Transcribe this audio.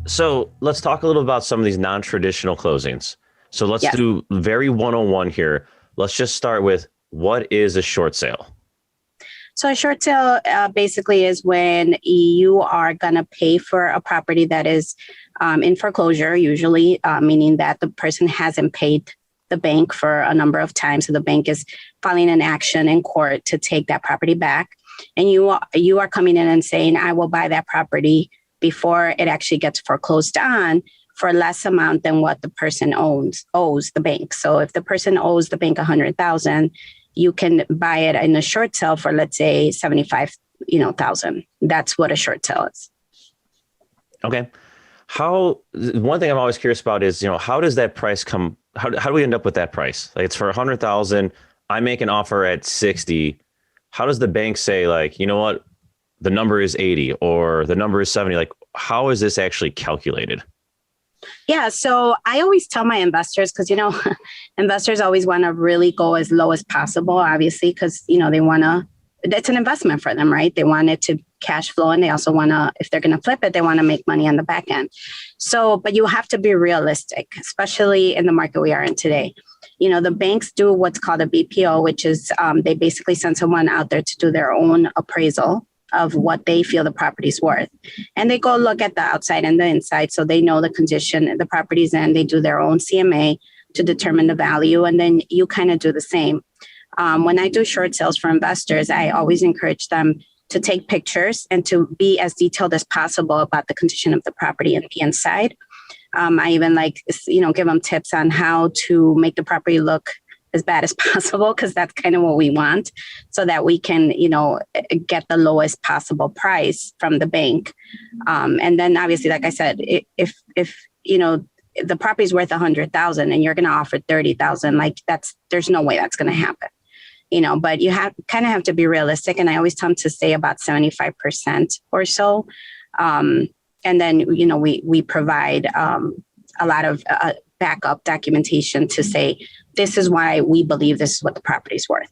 So let's talk a little about some of these non-traditional closings. So let's Yes. do very 101 here. Let's just start with, what is a short sale? So a short sale basically is when you are going to pay for a property that is in foreclosure, usually, meaning that the person hasn't paid the bank for a number of times. So the bank is filing an action in court to take that property back. And you are coming in and saying, I will buy that property before it actually gets foreclosed on for less amount than what the person owes the bank. So if the person owes the bank $100,000, you can buy it in a short sale for, let's say, 75,000. That's what a short sale is. Okay. One thing I'm always curious about is, how does that price come? How do we end up with that price? Like, it's for 100,000. I make an offer at 60. How does the bank say, like, you know what, the number is 80 or the number is 70? Like, how is this actually calculated? Yeah. So I always tell my investors, because, investors always want to really go as low as possible, obviously, because, they want to, it's an investment for them, right? They want it to cash flow, and they also want to, if they're going to flip it, they want to make money on the back end. So, but you have to be realistic, especially in the market we are in today. The banks do what's called a BPO, which is they basically send someone out there to do their own appraisal of what they feel the property's worth. And they go look at the outside and the inside, so they know the condition the property's in. They do their own CMA to determine the value, and then you kind of do the same. When I do short sales for investors, I always encourage them to take pictures and to be as detailed as possible about the condition of the property and the inside. I even give them tips on how to make the property look as bad as possible, because that's kind of what we want, so that we can, get the lowest possible price from the bank. And then obviously, like I said, if the property's worth 100,000 and you're going to offer 30,000, there's no way that's going to happen. But you kind of have to be realistic. And I always tell them to say about 75% or so. And then, we provide a lot of backup documentation to say, this is why we believe this is what the property's worth.